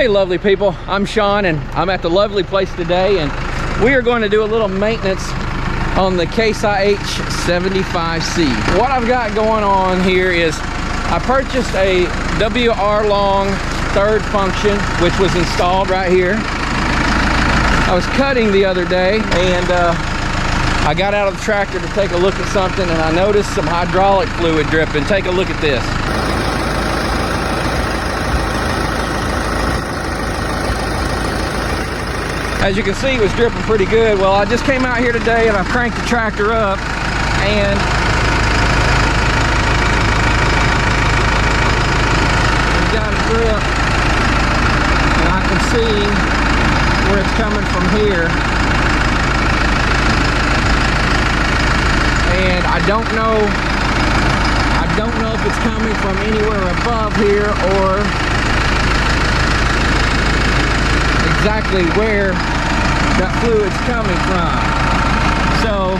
Hey lovely people, I'm Sean and I'm at the lovely place today, and we are going to do a little maintenance on the Case IH 75C. What I've got going on here is I purchased a WR long third function, which was installed right here. I was cutting the other day and I got out of the tractor to take a look at something, and I noticed some hydraulic fluid dripping. Take a look at this. As you can see, it was dripping pretty good. Well, I just came out here today and I cranked the tractor up, and we've got a drip, and I can see where it's coming from here. And I don't know if it's coming from anywhere above here or exactly where that fluid's coming from. So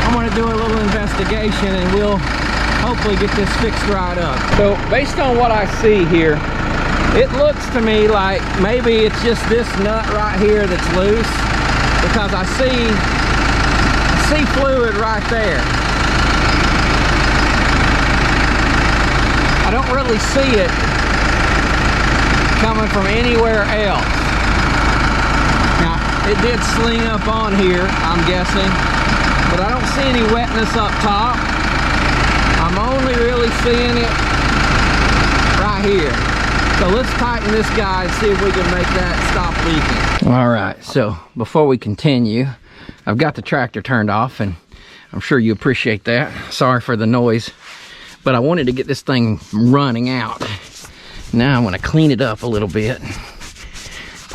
I'm going to do a little investigation and we'll hopefully get this fixed right up. So based on what I see here, it looks to me like maybe it's just this nut right here that's loose, because I see fluid right there. I don't really see it coming from anywhere else. Now, it did sling up on here, I'm guessing, but I don't see any wetness up top. I'm only really seeing it right here. So let's tighten this guy and see if we can make that stop leaking. All right, so before we continue, I've got the tractor turned off, and I'm sure you appreciate that. Sorry for the noise, but I wanted to get this thing running out. Now I'm going to clean it up a little bit,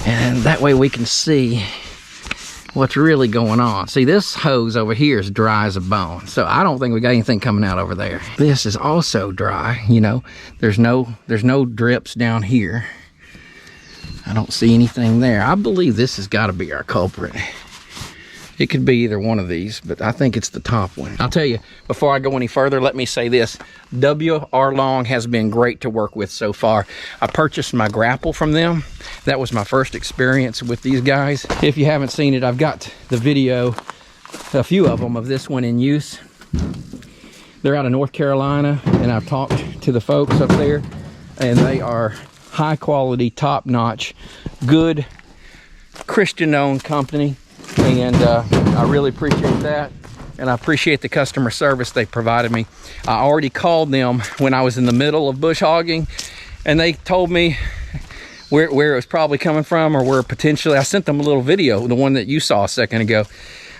and that way we can see what's really going on. See, this hose over here is dry as a bone, so I don't think we got anything coming out over there. This is also dry, you know. There's no drips down here. I don't see anything there. I believe this has got to be our culprit. It could be either one of these, but I think it's the top one. I'll tell you, before I go any further, let me say this. WR Long has been great to work with so far. I purchased my grapple from them. That was my first experience with these guys. If you haven't seen it, I've got the video, a few of them, of this one in use. They're out of North Carolina, and I've talked to the folks up there, and they are high quality, top notch, good Christian-owned company. And I really appreciate that, and I appreciate the customer service they provided me. I already called them when I was in the middle of bush hogging, and they told me where it was probably coming from, or where potentially. I sent them a little video, the one that you saw a second ago,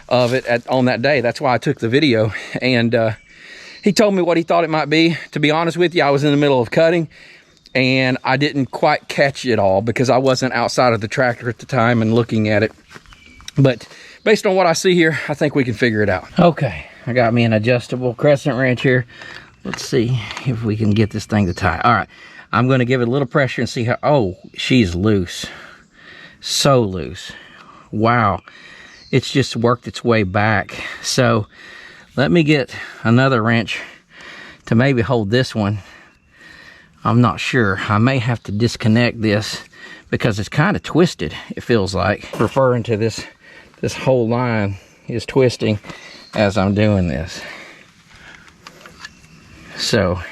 of it on that day. That's why I took the video, and he told me what he thought it might be. To be honest with you, I was in the middle of cutting, and I didn't quite catch it all because I wasn't outside of the tractor at the time and looking at it. But based on what I see here, I think we can figure it out. Okay, I got me an adjustable crescent wrench here. Let's see if we can get this thing to tie. All right, I'm going to give it a little pressure and see how. Oh, she's loose. So loose. Wow. It's just worked its way back. So let me get another wrench to maybe hold this one. I'm not sure. I may have to disconnect this because it's kind of twisted, it feels like. Referring to this whole line is twisting as I'm doing this. So,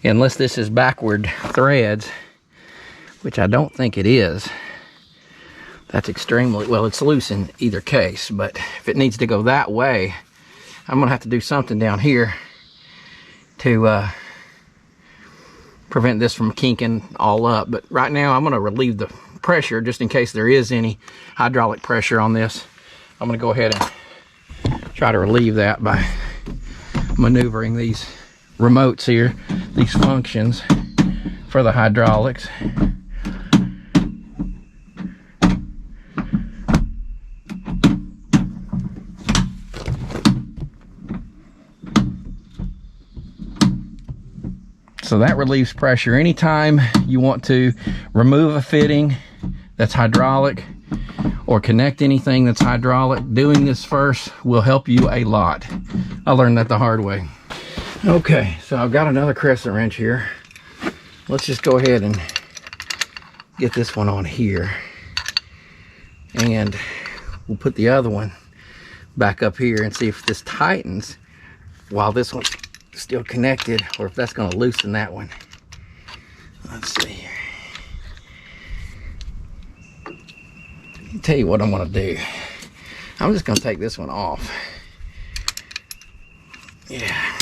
unless this is backward threads, which I don't think it is, that's extremely, well, it's loose in either case, but if it needs to go that way, I'm gonna have to do something down here to prevent this from kinking all up. But right now I'm gonna relieve the pressure just in case there is any hydraulic pressure on this. I'm gonna go ahead and try to relieve that by maneuvering these remotes here, these functions for the hydraulics. So that relieves pressure. Anytime you want to remove a fitting that's hydraulic or connect anything that's hydraulic, doing this first will help you a lot. I learned that the hard way. Okay, so I've got another crescent wrench here. Let's just go ahead and get this one on here, and we'll put the other one back up here and see if this tightens while this one's still connected, or if that's going to loosen that one. Let's see here. I'll tell you what I'm going to do. I'm just going to take this one off. Yeah.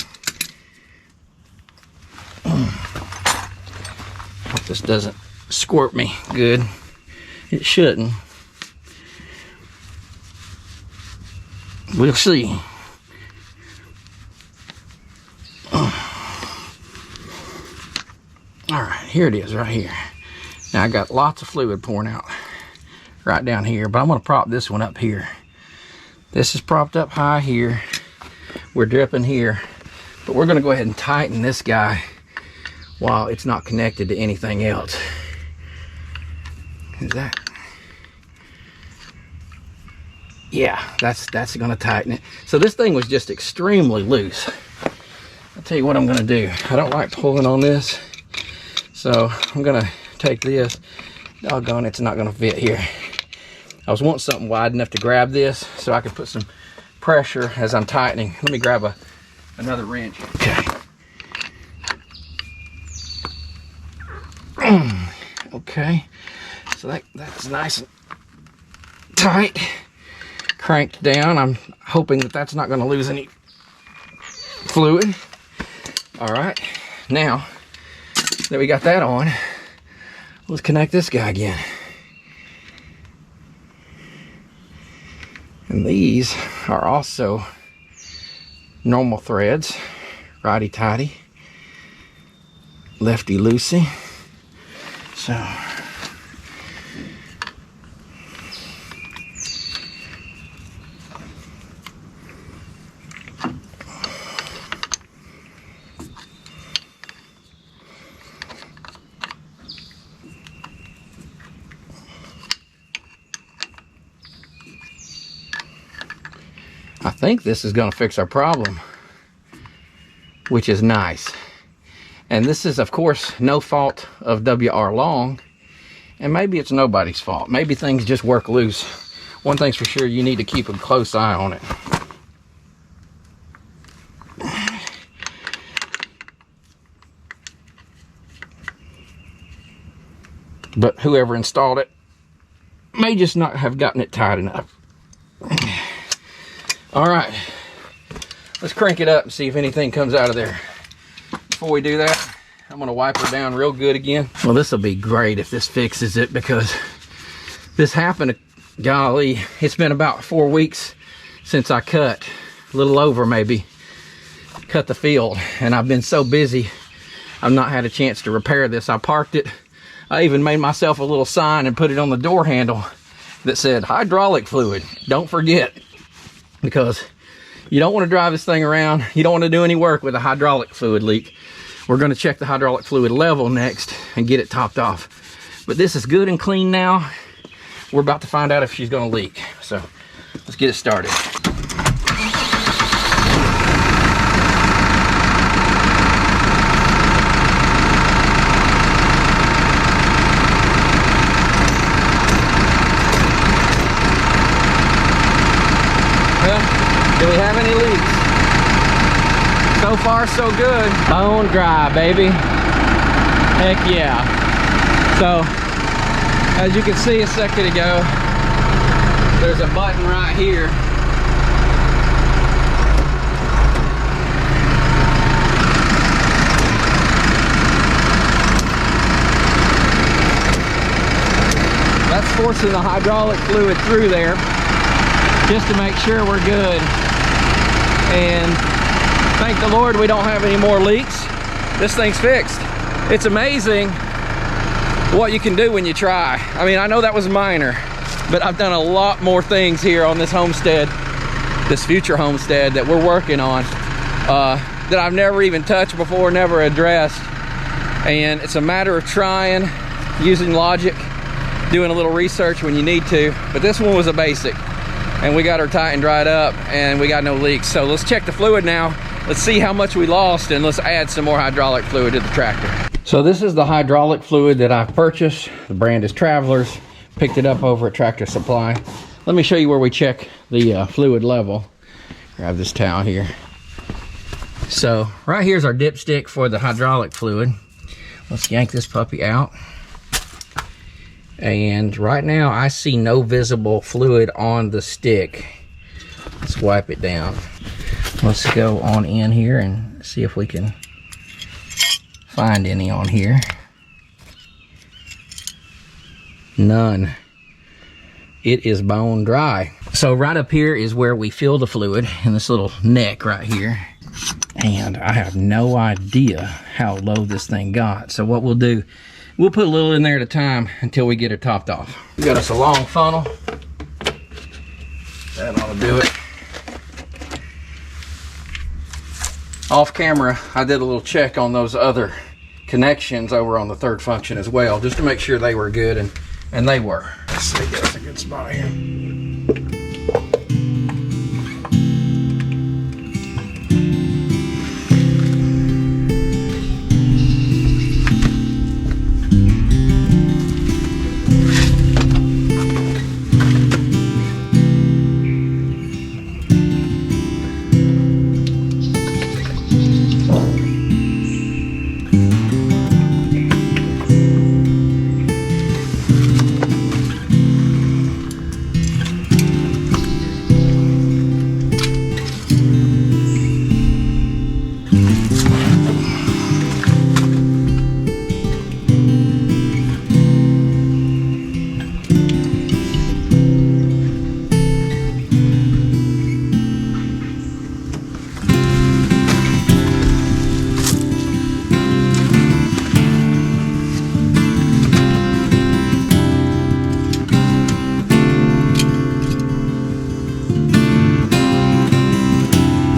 Hope this doesn't squirt me good. It shouldn't. We'll see. All right, here it is right here. Now I got lots of fluid pouring out right down here, but I'm gonna prop this one up here. This is propped up high here. We're dripping here, but we're gonna go ahead and tighten this guy while it's not connected to anything else. Is that? Yeah, that's gonna tighten it. So this thing was just extremely loose. I'll tell you what I'm gonna do. I don't like pulling on this, so I'm gonna take this. Doggone, it's not gonna fit here. I was wanting something wide enough to grab this so I could put some pressure as I'm tightening. Let me grab another wrench. Okay. Okay, so that's nice and tight. Cranked down. I'm hoping that that's not going to lose any fluid. All right, now that we got that on, let's connect this guy again. And these are also normal threads, righty-tighty, lefty-loosey. So I think this is going to fix our problem, which is nice. And this is, of course, no fault of WR Long, and maybe it's nobody's fault. Maybe things just work loose. One thing's for sure, you need to keep a close eye on it. But whoever installed it may just not have gotten it tight enough. All right, let's crank it up and see if anything comes out of there. Before we do that, I'm gonna wipe her down real good again. Well, this will be great if this fixes it, because this happened, golly, it's been about 4 weeks since I cut, a little over maybe, cut the field, and I've been so busy, I've not had a chance to repair this. I parked it. I even made myself a little sign and put it on the door handle that said hydraulic fluid, don't forget. Because you don't want to drive this thing around. You don't want to do any work with a hydraulic fluid leak. We're going to check the hydraulic fluid level next and get it topped off. But this is good and clean now. We're about to find out if she's going to leak. So let's get it started. Do we have any leaks? So far, so good. Bone dry, baby. Heck yeah. So, as you can see a second ago, there's a button right here. That's forcing the hydraulic fluid through there, just to make sure we're good. And thank the Lord we don't have any more leaks. This thing's fixed. It's amazing what you can do when you try. I mean, I know that was minor, but I've done a lot more things here on this homestead, this future homestead that we're working on, that I've never even touched before, never addressed. And it's a matter of trying, using logic, doing a little research when you need to. But this one was a basic. And we got her tight and dried up, and we got no leaks. So let's check the fluid now. Let's see how much we lost, and let's add some more hydraulic fluid to the tractor. So this is the hydraulic fluid that I've purchased. The brand is Travelers. Picked it up over at Tractor Supply. Let me show you where we check the fluid level. Grab this towel here. So right here's our dipstick for the hydraulic fluid. Let's yank this puppy out. And right now I see no visible fluid on the stick. Let's wipe it down. Let's go on in here and see if we can find any on here. None. It is bone dry. So right up here is where we fill the fluid in this little neck right here. And I have no idea how low this thing got. So what we'll do, we'll put a little in there at a time until we get it topped off. We got us a long funnel. That ought to do it. Off camera, I did a little check on those other connections over on the third function as well, just to make sure they were good, and they were. Let's see, that's a good spot here.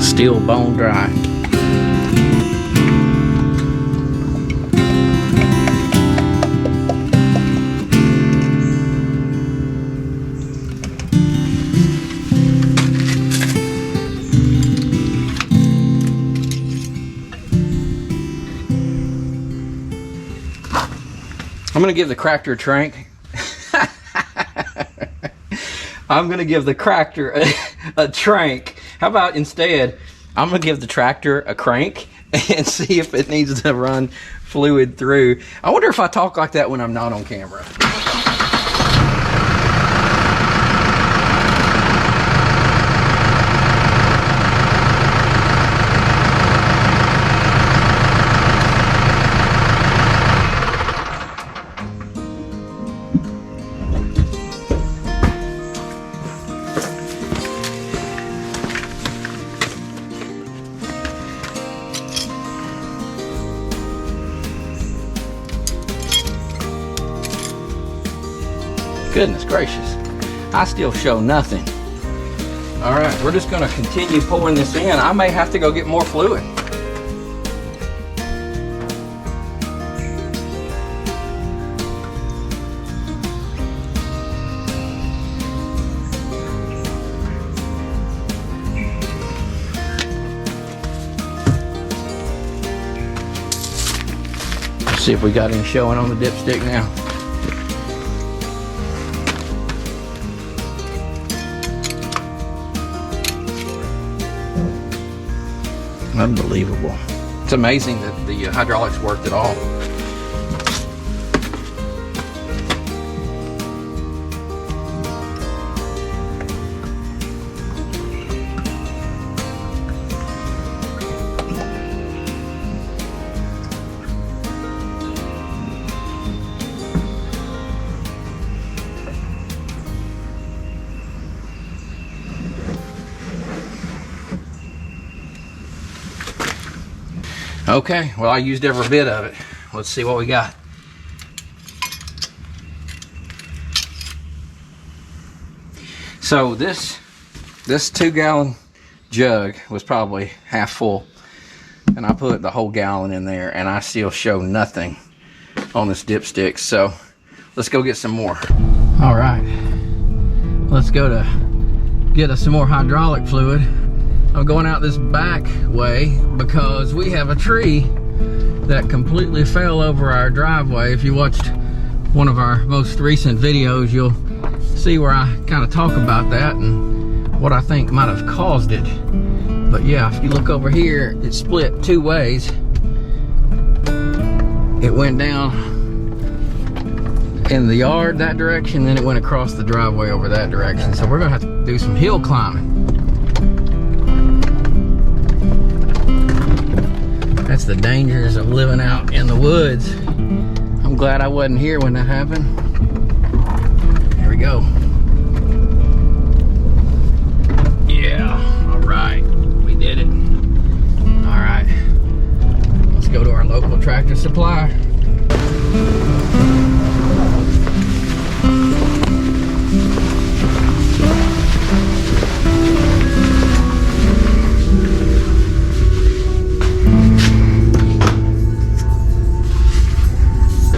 Still bone dry. I'm gonna give the tractor a trank. I'm gonna give the tractor a trank. How about instead, I'm gonna give the tractor a crank and see if it needs to run fluid through. I wonder if I talk like that when I'm not on camera. Goodness gracious, I still show nothing. All right, we're just gonna continue pouring this in. I may have to go get more fluid. Let's see if we got any showing on the dipstick now. Unbelievable. It's amazing that the hydraulics worked at all. Okay, well, I used every bit of it. Let's see what we got. So this 2-gallon jug was probably half full, and I put the whole gallon in there, and I still show nothing on this dipstick. So let's go get some more. All right, let's go to get us some more hydraulic fluid. I'm going out this back way because we have a tree that completely fell over our driveway. If you watched one of our most recent videos, you'll see where I kind of talk about that and what I think might have caused it. But yeah, if you look over here, it split two ways. It went down in the yard that direction, then it went across the driveway over that direction. So we're gonna have to do some hill climbing. That's the dangers of living out in the woods. I'm glad I wasn't here when that happened. Here we go. Yeah, all right, we did it. All right, let's go to our local tractor supply.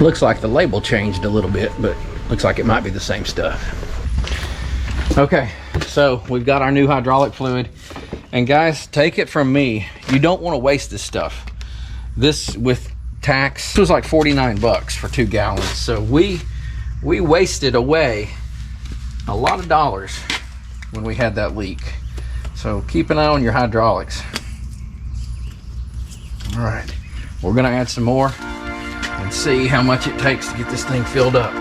Looks like the label changed a little bit, but looks like it might be the same stuff. Okay, so we've got our new hydraulic fluid, and guys, take it from me, you don't want to waste this stuff. This with tax was like 49 bucks for 2 gallons. So we wasted away a lot of dollars when we had that leak. So keep an eye on your hydraulics. All right, we're gonna add some more and see how much it takes to get this thing filled up.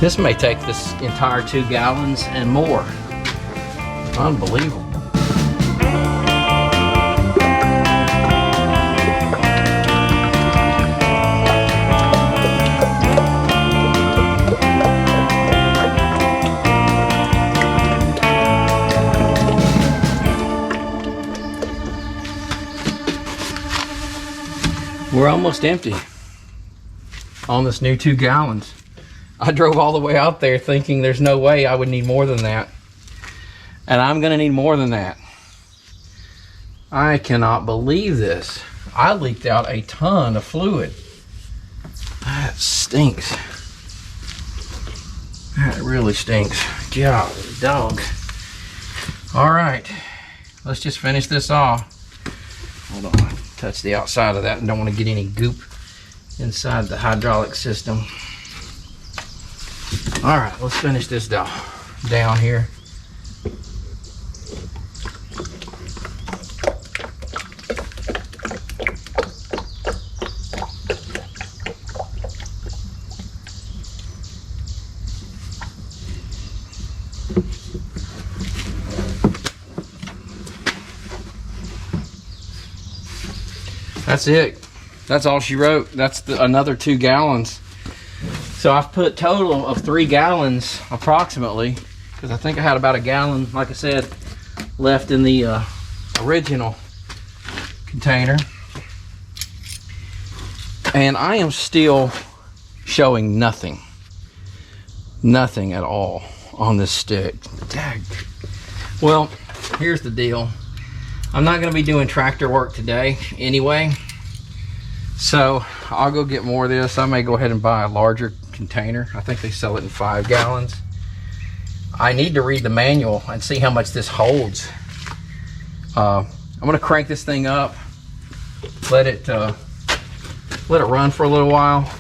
This may take this entire 2 gallons and more. Unbelievable. We're almost empty on this new 2 gallons. I drove all the way out there thinking there's no way I would need more than that. And I'm gonna need more than that. I cannot believe this. I leaked out a ton of fluid. That stinks. That really stinks. God, dog. All right, let's just finish this off. Hold on, touch the outside of that and don't want to get any goop inside the hydraulic system. All right, let's finish this down here. That's it. That's all she wrote. That's another 2 gallons. So I've put total of 3 gallons approximately, because I think I had about a gallon, like I said, left in the original container. And I am still showing nothing at all on this stick. Dang. Well, here's the deal. I'm not going to be doing tractor work today anyway, so I'll go get more of this. I may go ahead and buy a larger container. I think they sell it in 5 gallons. I need to read the manual and see how much this holds. I'm going to crank this thing up, let it run for a little while,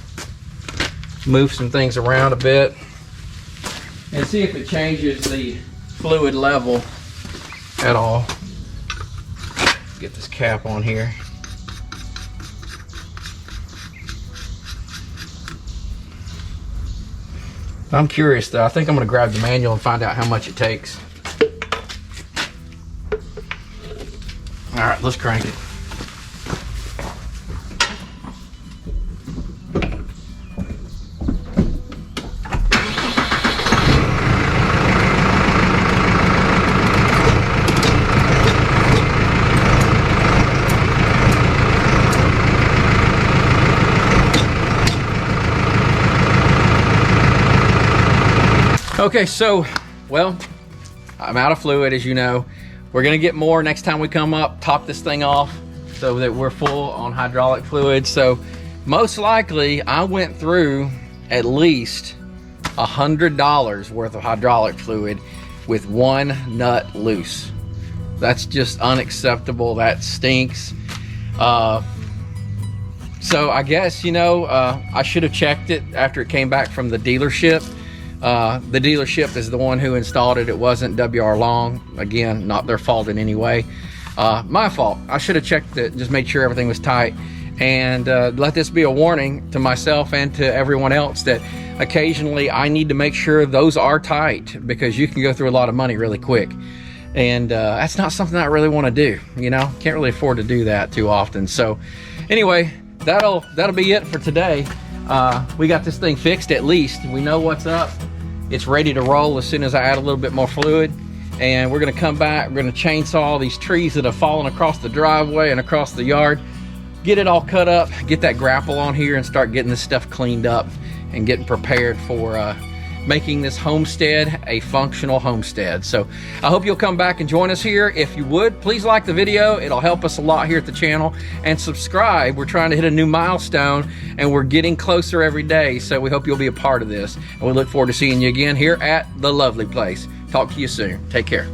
move some things around a bit, and see if it changes the fluid level at all. Get this cap on here. I'm curious though. I think I'm going to grab the manual and find out how much it takes. All right, let's crank it. Okay, so, well, I'm out of fluid, as you know. We're gonna get more next time we come up, top this thing off so that we're full on hydraulic fluid. So most likely I went through at least $100 worth of hydraulic fluid with one nut loose. That's just unacceptable. That stinks. So I guess, you know, I should have checked it after it came back from the dealership. The dealership is the one who installed it. It wasn't WR Long. Again, not their fault in any way. My fault. I should have checked it, just made sure everything was tight. And let this be a warning to myself and to everyone else that occasionally I need to make sure those are tight, because you can go through a lot of money really quick. And that's not something I really want to do. You know, can't really afford to do that too often. So anyway, that'll be it for today. We got this thing fixed. At least we know what's up. It's ready to roll as soon as I add a little bit more fluid. And we're gonna come back, we're gonna chainsaw these trees that have fallen across the driveway and across the yard, get it all cut up, get that grapple on here, and start getting this stuff cleaned up and getting prepared for making this homestead a functional homestead. So I hope you'll come back and join us here. If you would, please like the video. It'll help us a lot here at the channel, and subscribe. We're trying to hit a new milestone and we're getting closer every day. So we hope you'll be a part of this, and we look forward to seeing you again here at the lovely place. Talk to you soon. Take care.